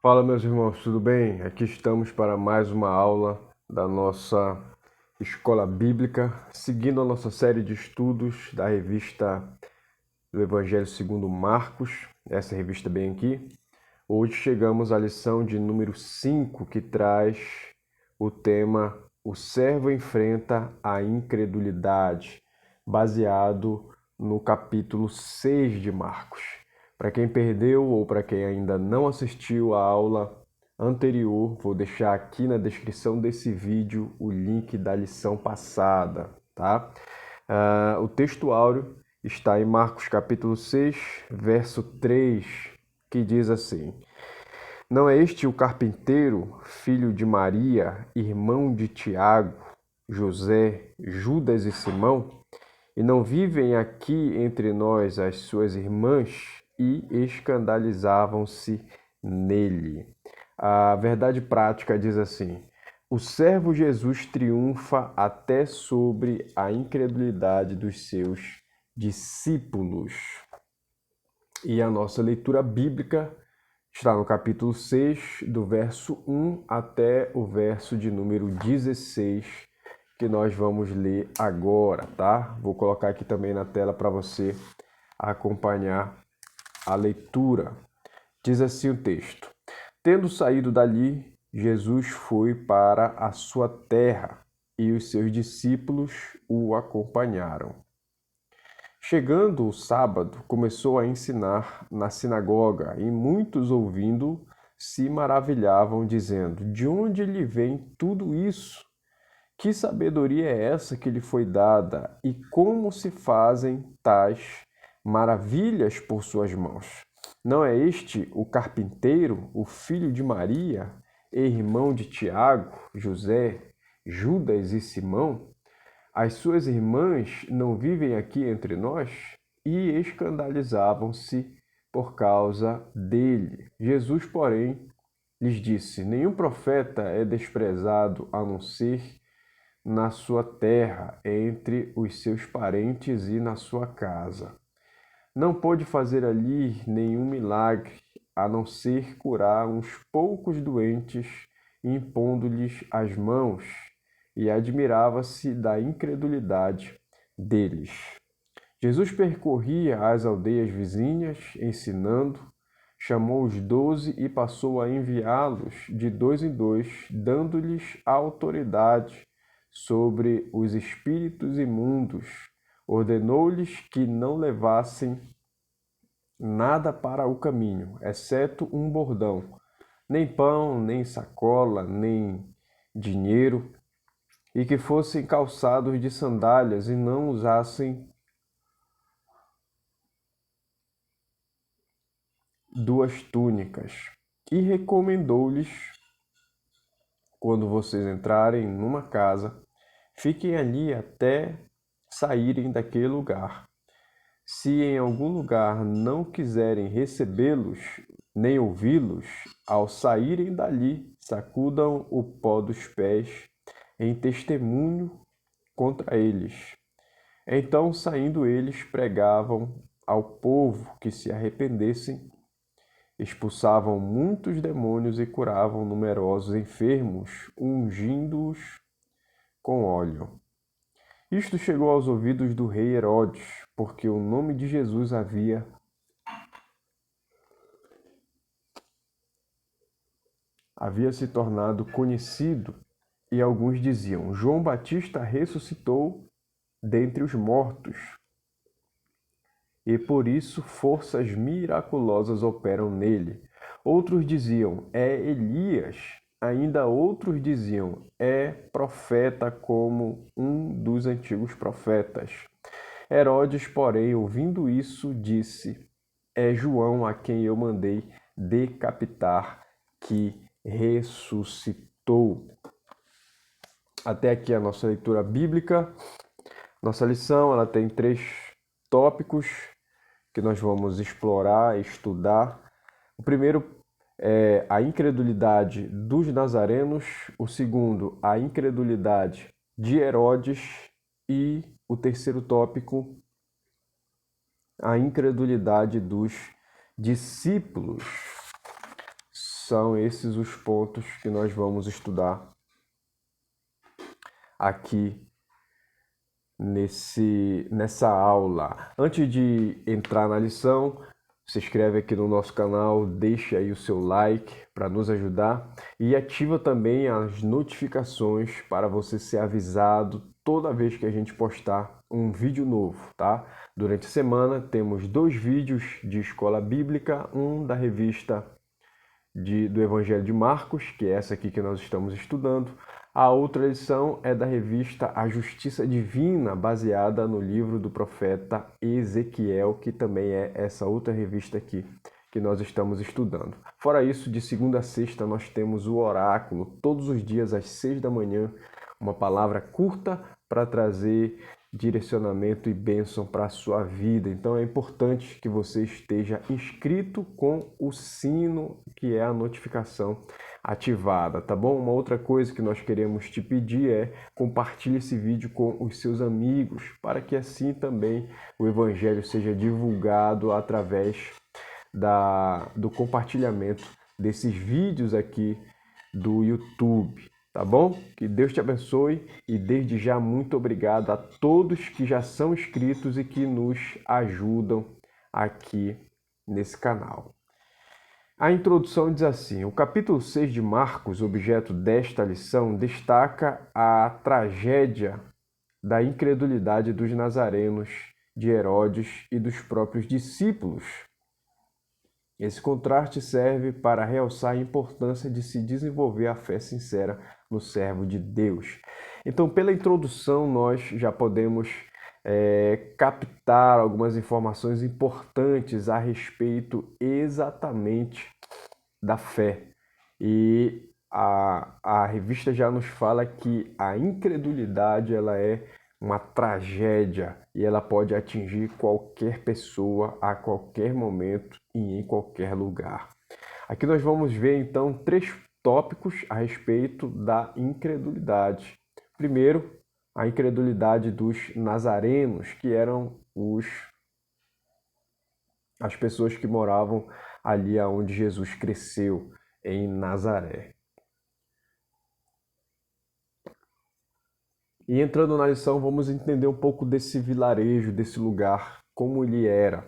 Fala, meus irmãos, tudo bem? Aqui estamos para mais uma aula da nossa escola bíblica, seguindo a nossa série de estudos da revista do Evangelho segundo Marcos, essa revista bem aqui. Hoje chegamos à lição de número 5, que traz o tema O servo enfrenta a incredulidade, baseado no capítulo 6 de Marcos. Para quem perdeu ou para quem ainda não assistiu a aula anterior, vou deixar aqui na descrição desse vídeo o link da lição passada, tá? O texto áureo está em Marcos capítulo 6, verso 3, que diz assim: Não é este o carpinteiro, filho de Maria, irmão de Tiago, José, Judas e Simão? E não vivem aqui entre nós as suas irmãs? E escandalizavam-se nele. A verdade prática diz assim: o servo Jesus triunfa até sobre a incredulidade dos seus discípulos. E a nossa leitura bíblica está no capítulo 6, do verso 1 até o verso de número 16, que nós vamos ler agora, tá? Vou colocar aqui também na tela para você acompanhar a leitura. Diz assim o texto: Tendo saído dali, Jesus foi para a sua terra e os seus discípulos o acompanharam. Chegando o sábado, começou a ensinar na sinagoga, e muitos ouvindo se maravilhavam, dizendo: De onde lhe vem tudo isso? Que sabedoria é essa que lhe foi dada? E como se fazem tais maravilhas por suas mãos? Não é este o carpinteiro, o filho de Maria, irmão de Tiago, José, Judas e Simão? As suas irmãs não vivem aqui entre nós? E escandalizavam-se por causa dele. Jesus, porém, lhes disse: Nenhum profeta é desprezado a não ser na sua terra, entre os seus parentes e na sua casa. Não pôde fazer ali nenhum milagre, a não ser curar uns poucos doentes, impondo-lhes as mãos, e admirava-se da incredulidade deles. Jesus percorria as aldeias vizinhas, ensinando, chamou os 12 e passou a enviá-los de dois em dois, dando-lhes autoridade sobre os espíritos imundos. Ordenou-lhes que não levassem nada para o caminho, exceto um bordão, nem pão, nem sacola, nem dinheiro, e que fossem calçados de sandálias e não usassem duas túnicas. E recomendou-lhes: quando vocês entrarem numa casa, fiquem ali até saírem daquele lugar. Se em algum lugar não quiserem recebê-los, nem ouvi-los, ao saírem dali, sacudam o pó dos pés em testemunho contra eles. Então, saindo eles, pregavam ao povo que se arrependessem, expulsavam muitos demônios e curavam numerosos enfermos, ungindo-os com óleo. Isto chegou aos ouvidos do rei Herodes, porque o nome de Jesus havia se tornado conhecido, e alguns diziam: João Batista ressuscitou dentre os mortos, e por isso forças miraculosas operam nele. Outros diziam: é Elias. Ainda outros diziam: é profeta, como um dos antigos profetas. Herodes, porém, ouvindo isso, disse: é João, a quem eu mandei decapitar, que ressuscitou. Até aqui a nossa leitura bíblica. Nossa lição, ela tem 3 tópicos que nós vamos explorar, estudar. O primeiro é a incredulidade dos nazarenos, o segundo, a incredulidade de Herodes, e o terceiro tópico, a incredulidade dos discípulos. são esses os pontos que nós vamos estudar aqui nessa aula. Antes de entrar na lição, se inscreve aqui no nosso canal, deixa aí o seu like para nos ajudar e ativa também as notificações para você ser avisado toda vez que a gente postar um vídeo novo, tá? Durante a semana temos 2 vídeos de escola bíblica, um da revista do Evangelho de Marcos, que é essa aqui que nós estamos estudando. A outra lição é da revista A Justiça Divina, baseada no livro do profeta Ezequiel, que também é essa outra revista aqui que nós estamos estudando. Fora isso, de segunda a sexta nós temos o oráculo, todos os dias às 6 da manhã, uma palavra curta para trazer direcionamento e bênção para a sua vida. Então é importante que você esteja inscrito com o sino, que é a notificação ativada, tá bom? Uma outra coisa que nós queremos te pedir é compartilhe esse vídeo com os seus amigos, para que assim também o evangelho seja divulgado através do compartilhamento desses vídeos aqui do YouTube. Tá bom? Que Deus te abençoe e desde já muito obrigado a todos que já são inscritos e que nos ajudam aqui nesse canal. A introdução diz assim: o capítulo 6 de Marcos, objeto desta lição, destaca a tragédia da incredulidade dos nazarenos, de Herodes e dos próprios discípulos. Esse contraste serve para realçar a importância de se desenvolver a fé sincera no servo de Deus. Então, pela introdução, nós já podemos captar algumas informações importantes a respeito exatamente da fé. E a revista já nos fala que a incredulidade ela é uma tragédia e ela pode atingir qualquer pessoa a qualquer momento e em qualquer lugar. Aqui nós vamos ver então 3 tópicos a respeito da incredulidade. Primeiro, a incredulidade dos nazarenos, que eram as pessoas que moravam ali onde Jesus cresceu, em Nazaré. E entrando na lição, vamos entender um pouco desse vilarejo, desse lugar, como ele era.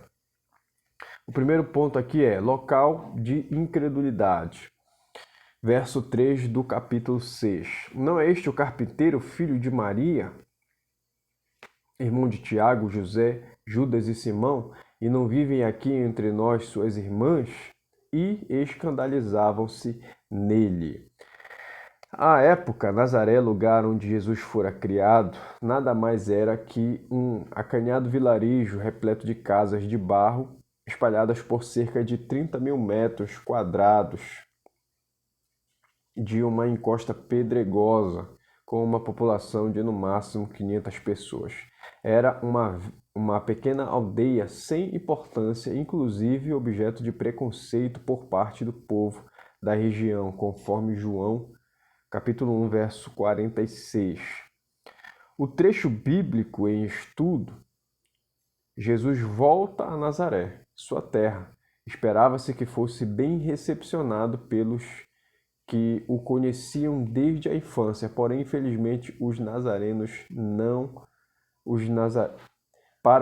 O primeiro ponto aqui é local de incredulidade. Verso 3 do capítulo 6. Não é este o carpinteiro, filho de Maria, irmão de Tiago, José, Judas e Simão, e não vivem aqui entre nós suas irmãs? E escandalizavam-se nele. À época, Nazaré, lugar onde Jesus fora criado, nada mais era que um acanhado vilarejo repleto de casas de barro, espalhadas por cerca de 30.000 metros quadrados, de uma encosta pedregosa, com uma população de no máximo 500 pessoas. Era uma pequena aldeia sem importância, inclusive objeto de preconceito por parte do povo da região, conforme João capítulo 1, verso 46. O trecho bíblico em estudo, Jesus volta a Nazaré, sua terra. Esperava-se que fosse bem recepcionado pelos que o conheciam desde a infância, porém, infelizmente, para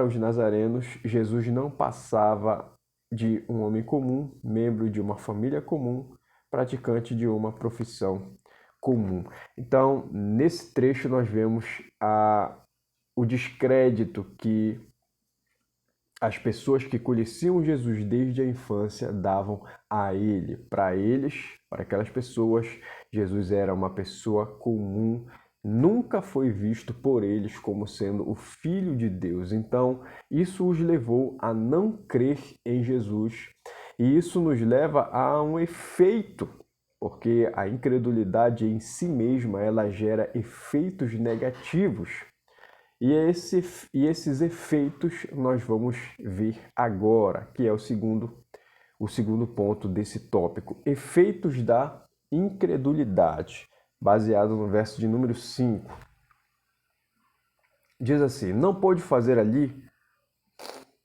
os nazarenos, Jesus não passava de um homem comum, membro de uma família comum, praticante de uma profissão comum. Então, nesse trecho nós vemos o descrédito que as pessoas que conheciam Jesus desde a infância davam a ele. Para eles, para aquelas pessoas, Jesus era uma pessoa comum, nunca foi visto por eles como sendo o Filho de Deus. Então, isso os levou a não crer em Jesus. E isso nos leva a um efeito, porque a incredulidade em si mesma, ela gera efeitos negativos. E esses efeitos nós vamos ver agora, que é o segundo ponto desse tópico. Efeitos da incredulidade, baseado no verso de número 5. Diz assim: não pôde fazer ali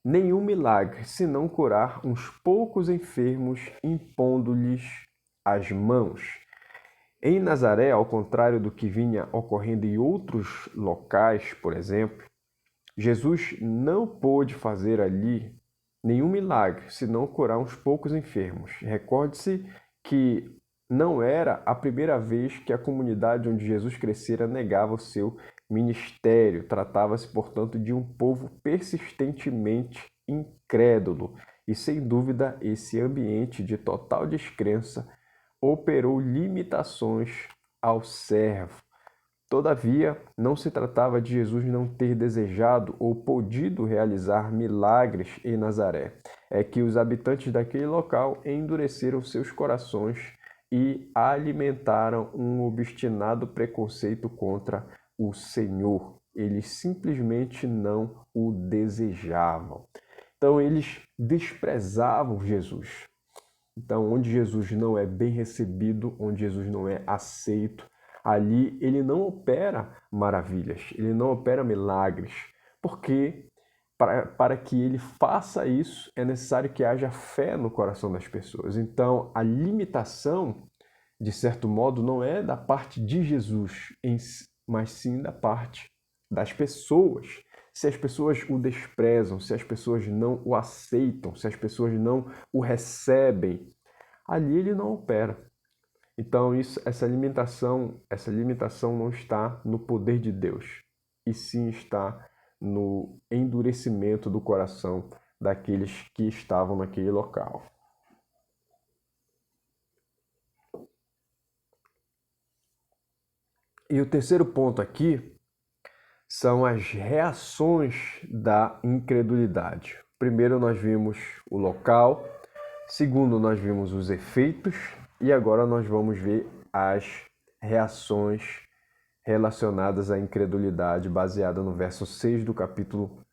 nenhum milagre, senão curar uns poucos enfermos, impondo-lhes as mãos. Em Nazaré, ao contrário do que vinha ocorrendo em outros locais, por exemplo, Jesus não pôde fazer ali nenhum milagre, senão curar uns poucos enfermos. Recorde-se que não era a primeira vez que a comunidade onde Jesus crescera negava o seu ministério. Tratava-se, portanto, de um povo persistentemente incrédulo. E, sem dúvida, esse ambiente de total descrença operou limitações ao servo. Todavia, não se tratava de Jesus não ter desejado ou podido realizar milagres em Nazaré. É que os habitantes daquele local endureceram seus corações e alimentaram um obstinado preconceito contra o Senhor. Eles simplesmente não o desejavam. Então, eles desprezavam Jesus. Então, onde Jesus não é bem recebido, onde Jesus não é aceito, ali ele não opera maravilhas, ele não opera milagres, porque para que ele faça isso é necessário que haja fé no coração das pessoas. Então, a limitação, de certo modo, não é da parte de Jesus, mas sim da parte das pessoas. Se as pessoas o desprezam, se as pessoas não o aceitam, se as pessoas não o recebem, ali ele não opera. Então essa limitação não está no poder de Deus, e sim está no endurecimento do coração daqueles que estavam naquele local. E o terceiro ponto aqui são as reações da incredulidade. Primeiro nós vimos o local, segundo nós vimos os efeitos, e agora nós vamos ver as reações relacionadas à incredulidade, baseada no verso 6 do capítulo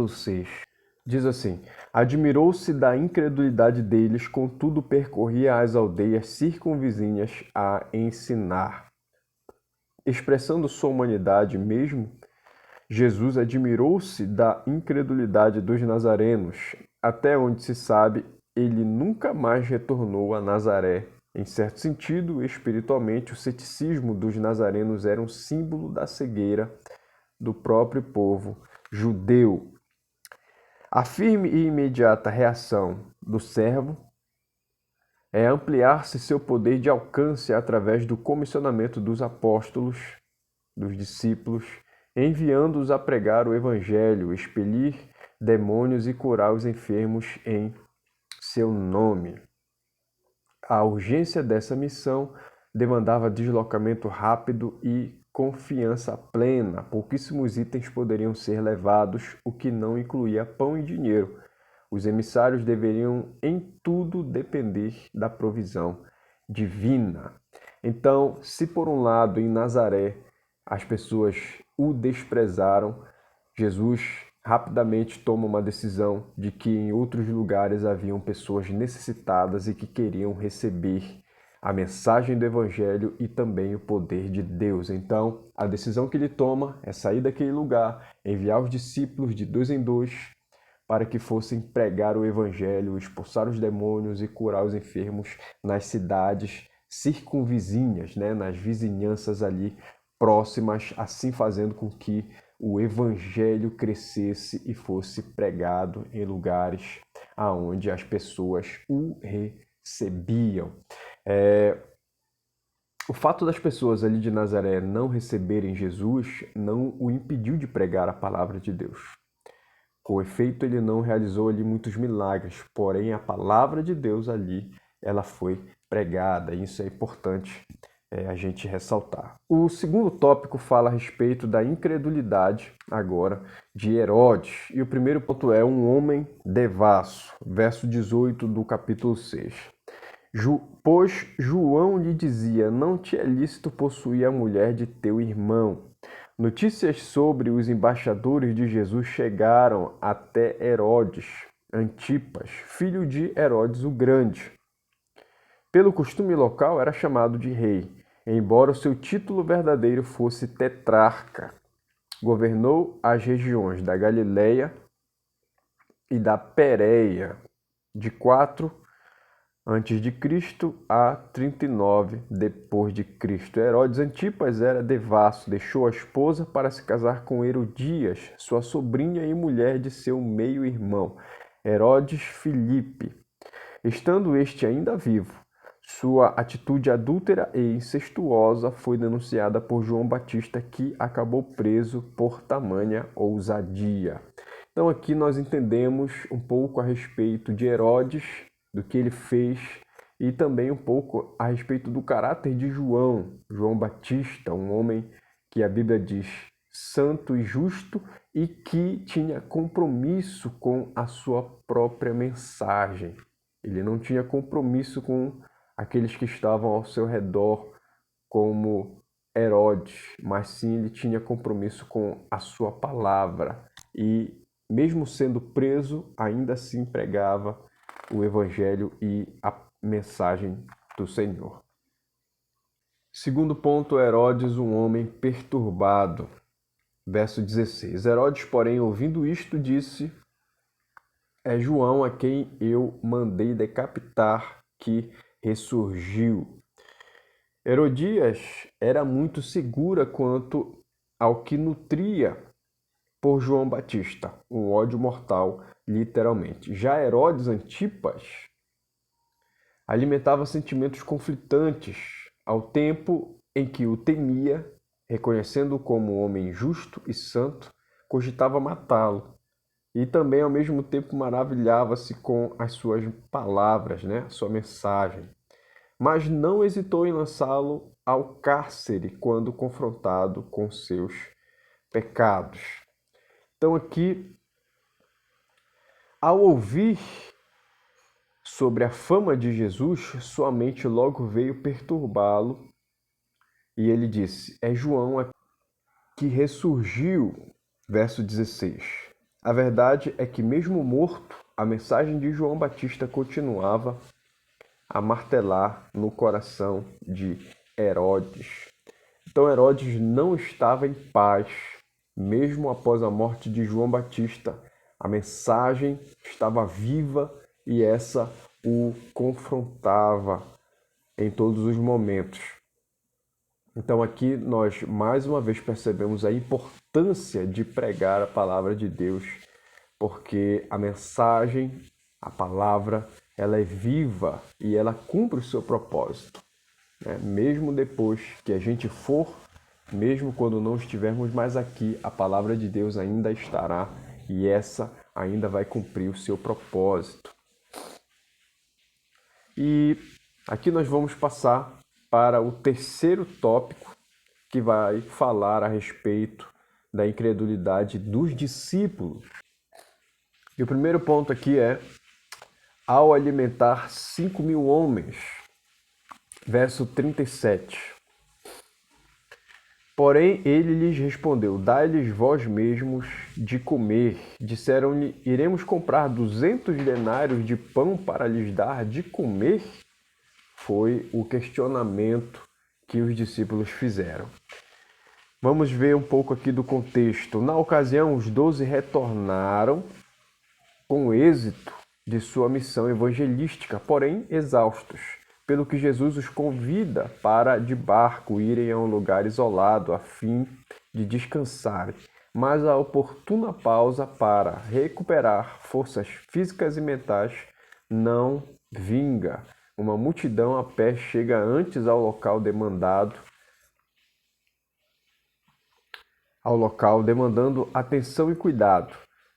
6. Diz assim: admirou-se da incredulidade deles, contudo percorria as aldeias circunvizinhas a ensinar. Expressando sua humanidade mesmo, Jesus admirou-se da incredulidade dos nazarenos. Até onde se sabe, ele nunca mais retornou a Nazaré. Em certo sentido, espiritualmente, o ceticismo dos nazarenos era um símbolo da cegueira do próprio povo judeu. A firme e imediata reação do servo é ampliar-se seu poder de alcance através do comissionamento dos apóstolos, dos discípulos, enviando-os a pregar o evangelho, expelir demônios e curar os enfermos em seu nome. A urgência dessa missão demandava deslocamento rápido e confiança plena. Pouquíssimos itens poderiam ser levados, o que não incluía pão e dinheiro. Os emissários deveriam em tudo depender da provisão divina. Então, se por um lado em Nazaré as pessoas o desprezaram, Jesus rapidamente toma uma decisão de que em outros lugares haviam pessoas necessitadas e que queriam receber a mensagem do Evangelho e também o poder de Deus. Então, a decisão que ele toma é sair daquele lugar, enviar os discípulos de 2 em 2 para que fossem pregar o Evangelho, expulsar os demônios e curar os enfermos nas cidades circunvizinhas, nas vizinhanças ali próximas, assim fazendo com que o Evangelho crescesse e fosse pregado em lugares aonde as pessoas o recebiam. O fato das pessoas ali de Nazaré não receberem Jesus não o impediu de pregar a palavra de Deus. Com efeito, ele não realizou ali muitos milagres, porém a palavra de Deus ali, ela foi pregada. Isso é importante a gente ressaltar. O segundo tópico fala a respeito da incredulidade, agora, de Herodes. E o primeiro ponto é um homem devasso, verso 18 do capítulo 6. Pois João lhe dizia, não te é lícito possuir a mulher de teu irmão. Notícias sobre os embaixadores de Jesus chegaram até Herodes Antipas, filho de Herodes o Grande. Pelo costume local, era chamado de rei, embora o seu título verdadeiro fosse tetrarca. Governou as regiões da Galileia e da Pérea de 4 antes de Cristo a 39 depois de Cristo. Herodes Antipas era devasso, deixou a esposa para se casar com Herodias, sua sobrinha e mulher de seu meio-irmão, Herodes Filipe. Estando este ainda vivo, sua atitude adúltera e incestuosa foi denunciada por João Batista, que acabou preso por tamanha ousadia. Então aqui nós entendemos um pouco a respeito de Herodes, do que ele fez, e também um pouco a respeito do caráter de João Batista, um homem que a Bíblia diz santo e justo e que tinha compromisso com a sua própria mensagem. Ele não tinha compromisso com aqueles que estavam ao seu redor, como Herodes, mas sim ele tinha compromisso com a sua palavra. E mesmo sendo preso, ainda assim pregava o evangelho e a mensagem do Senhor. Segundo ponto, Herodes, um homem perturbado. Verso 16. Herodes, porém, ouvindo isto, disse: é João a quem eu mandei decapitar que ressurgiu. Herodias era muito segura quanto ao que nutria por João Batista, um ódio mortal, literalmente. Já Herodes Antipas alimentava sentimentos conflitantes, ao tempo em que o temia, reconhecendo-o como homem justo e santo, cogitava matá-lo. E também, ao mesmo tempo, maravilhava-se com as suas palavras, sua mensagem. Mas não hesitou em lançá-lo ao cárcere quando confrontado com seus pecados. Então aqui, ao ouvir sobre a fama de Jesus, sua mente logo veio perturbá-lo e ele disse: é João que ressurgiu. Verso 16. A verdade é que, mesmo morto, a mensagem de João Batista continuava a martelar no coração de Herodes. Então Herodes não estava em paz, mesmo após a morte de João Batista. A mensagem estava viva e essa o confrontava em todos os momentos. Então aqui nós mais uma vez percebemos a importância de pregar a palavra de Deus, porque a mensagem, a palavra, ela é viva e ela cumpre o seu propósito. Mesmo depois que a gente for, mesmo quando não estivermos mais aqui, a palavra de Deus ainda estará e essa ainda vai cumprir o seu propósito. E aqui nós vamos passar para o terceiro tópico, que vai falar a respeito da incredulidade dos discípulos. E o primeiro ponto aqui é: ao alimentar 5.000 homens, verso 37. Porém, ele lhes respondeu: dai-lhes vós mesmos de comer. Disseram-lhe: iremos comprar 200 denários de pão para lhes dar de comer? Foi o questionamento que os discípulos fizeram. Vamos ver um pouco aqui do contexto. Na ocasião, os 12 retornaram com êxito de sua missão evangelística, porém exaustos, pelo que Jesus os convida para de barco irem a um lugar isolado a fim de descansarem. Mas a oportuna pausa para recuperar forças físicas e mentais não vinga. Uma multidão a pé chega antes ao local demandando atenção e cuidado.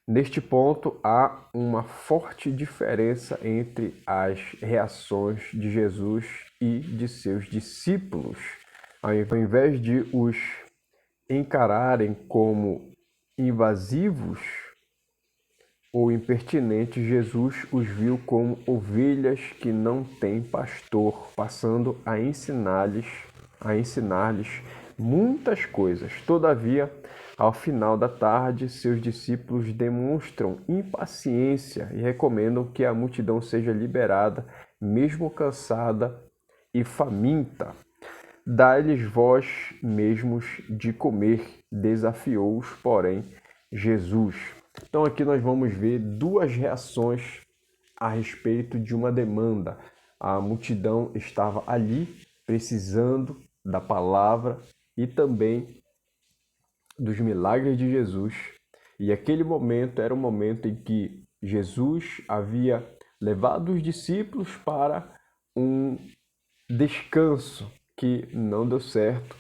Neste ponto, há uma forte diferença entre as reações de Jesus e de seus discípulos. Ao invés de os encararem como invasivos ou impertinentes, Jesus os viu como ovelhas que não têm pastor, passando a ensinar-lhes muitas coisas. Todavia, ao final da tarde, seus discípulos demonstram impaciência e recomendam que a multidão seja liberada, mesmo cansada e faminta. Dai-lhes vós mesmos de comer, desafiou-os, porém, Jesus. Então aqui nós vamos ver duas reações a respeito de uma demanda. a multidão estava ali precisando da palavra e também dos milagres de Jesus. E aquele momento era um momento em que Jesus havia levado os discípulos para um descanso que não deu certo,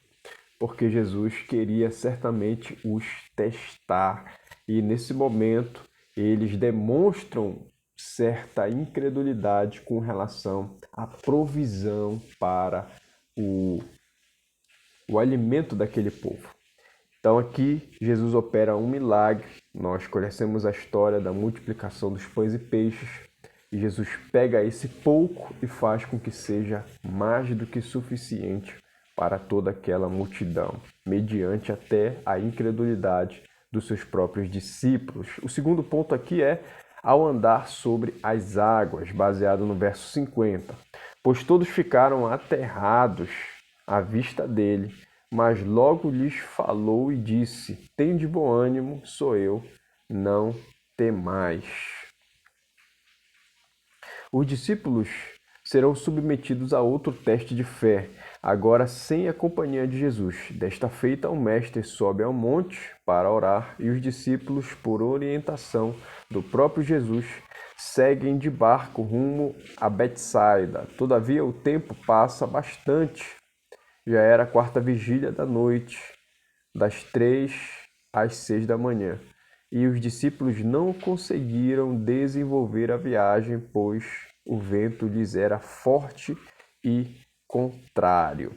porque Jesus queria certamente os testar. E nesse momento eles demonstram certa incredulidade com relação à provisão para o alimento daquele povo. Então aqui Jesus opera um milagre. Nós conhecemos a história da multiplicação dos pães e peixes. E Jesus pega esse pouco e faz com que seja mais do que suficiente para toda aquela multidão, mediante até a incredulidade dos seus próprios discípulos. O segundo ponto aqui é ao andar sobre as águas, baseado no verso 50. Pois todos ficaram aterrados à vista dele, mas logo lhes falou e disse: tende bom ânimo, sou eu, não temais. Os discípulos serão submetidos a outro teste de fé, agora sem a companhia de Jesus. Desta feita, o mestre sobe ao monte para orar e os discípulos, por orientação do próprio Jesus, seguem de barco rumo a Betsaida. Todavia, o tempo passa bastante. Já era a quarta vigília da noite, das 3 às 6 da manhã. E os discípulos não conseguiram desenvolver a viagem, pois o vento lhes era forte e contrário.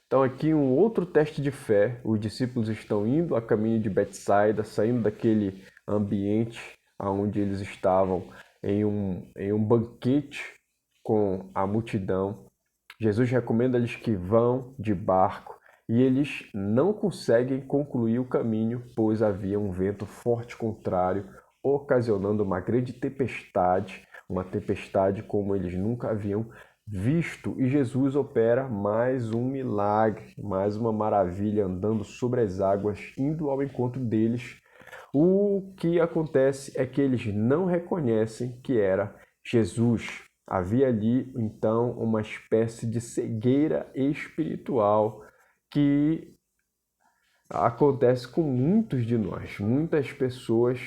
Então aqui um outro teste de fé. Os discípulos estão indo a caminho de Betsaida, saindo daquele ambiente onde eles estavam em um banquete com a multidão. Jesus recomenda-lhes que vão de barco e eles não conseguem concluir o caminho, pois havia um vento forte contrário, ocasionando uma grande tempestade, uma tempestade como eles nunca haviam visto. E Jesus opera mais um milagre, mais uma maravilha, andando sobre as águas, indo ao encontro deles. O que acontece é que eles não reconhecem que era Jesus. Havia ali, então, uma espécie de cegueira espiritual que acontece com muitos de nós. Muitas pessoas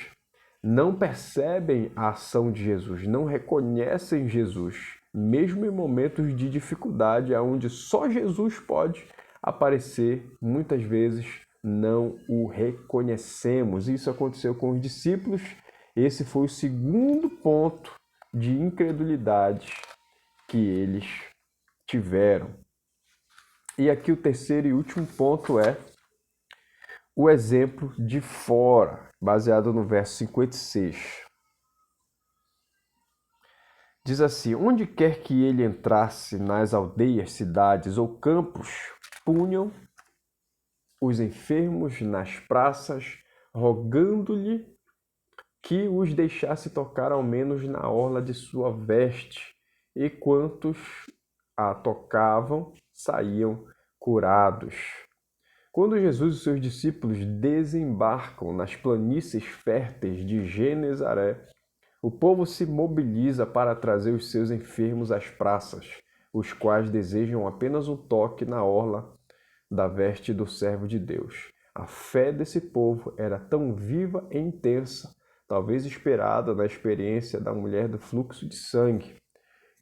não percebem a ação de Jesus, não reconhecem Jesus, mesmo em momentos de dificuldade, onde só Jesus pode aparecer, muitas vezes não o reconhecemos. Isso aconteceu com os discípulos. Esse foi o segundo ponto de incredulidade que eles tiveram. E aqui o terceiro e último ponto é o exemplo de fora, baseado no verso 56. Diz assim: onde quer que ele entrasse, nas aldeias, cidades ou campos, punham os enfermos nas praças, rogando-lhe que os deixasse tocar ao menos na orla de sua veste, e quantos a tocavam saíam curados. Quando Jesus e seus discípulos desembarcam nas planícies férteis de Genezaré, o povo se mobiliza para trazer os seus enfermos às praças, os quais desejam apenas um toque na orla da veste do servo de Deus. A fé desse povo era tão viva e intensa, talvez esperada na experiência da mulher do fluxo de sangue,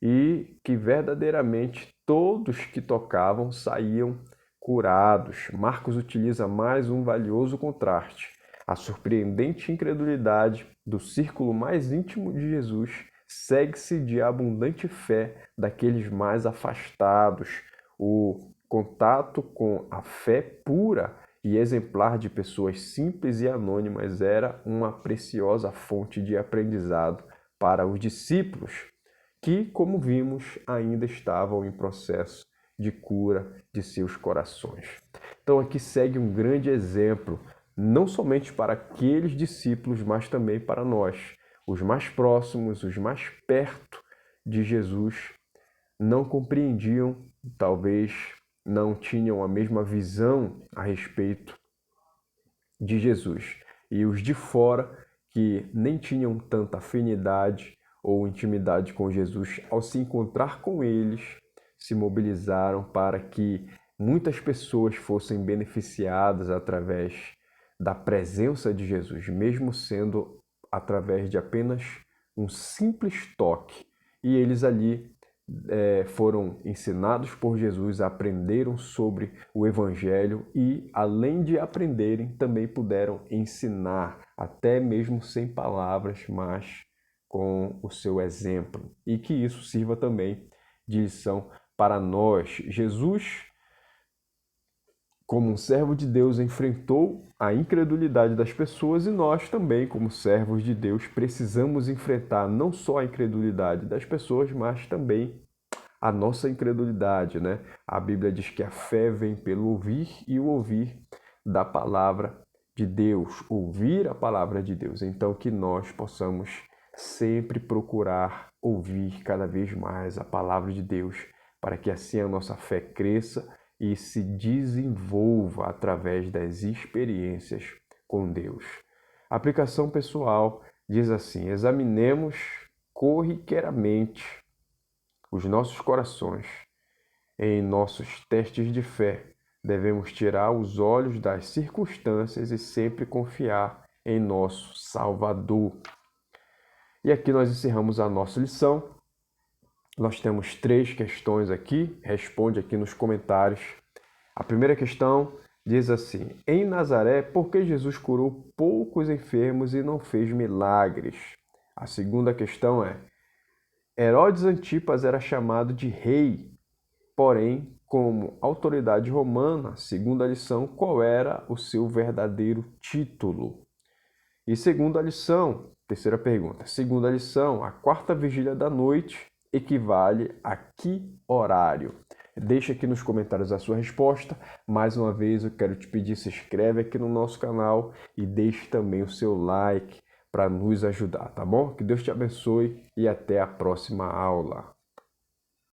e que verdadeiramente todos que tocavam saíam curados. Marcos utiliza mais um valioso contraste. A surpreendente incredulidade do círculo mais íntimo de Jesus segue-se de abundante fé daqueles mais afastados. O contato com a fé pura e exemplar de pessoas simples e anônimas era uma preciosa fonte de aprendizado para os discípulos, que, como vimos, ainda estavam em processo de cura de seus corações. Então aqui segue um grande exemplo, não somente para aqueles discípulos, mas também para nós, os mais próximos, os mais perto de Jesus, não compreendiam, talvez não tinham a mesma visão a respeito de Jesus. E os de fora, que nem tinham tanta afinidade ou intimidade com Jesus, ao se encontrar com eles, se mobilizaram para que muitas pessoas fossem beneficiadas através da presença de Jesus, mesmo sendo através de apenas um simples toque. E eles ali foram ensinados por Jesus, aprenderam sobre o Evangelho e, além de aprenderem, também puderam ensinar, até mesmo sem palavras, mas com o seu exemplo. E que isso sirva também de lição para nós. Jesus, como um servo de Deus, enfrentou a incredulidade das pessoas e nós também, como servos de Deus, precisamos enfrentar não só a incredulidade das pessoas, mas também a nossa incredulidade, né? A Bíblia diz que a fé vem pelo ouvir e o ouvir da palavra de Deus, ouvir a palavra de Deus. Então, que nós possamos sempre procurar ouvir cada vez mais a palavra de Deus, para que assim a nossa fé cresça e se desenvolva através das experiências com Deus. A aplicação pessoal diz assim: examinemos corriqueiramente os nossos corações. Em nossos testes de fé, devemos tirar os olhos das circunstâncias e sempre confiar em nosso Salvador. E aqui nós encerramos a nossa lição. Nós temos 3 questões aqui, responde aqui nos comentários. A primeira questão diz assim: em Nazaré, por que Jesus curou poucos enfermos e não fez milagres? A segunda questão é: Herodes Antipas era chamado de rei, porém, como autoridade romana, segunda lição, qual era o seu verdadeiro título? E segunda lição, terceira pergunta, segunda lição, a quarta vigília da noite equivale a que horário? Deixa aqui nos comentários a sua resposta. Mais uma vez eu quero te pedir, se inscreve aqui no nosso canal e deixe também o seu like para nos ajudar, tá bom? Que Deus te abençoe e até a próxima aula.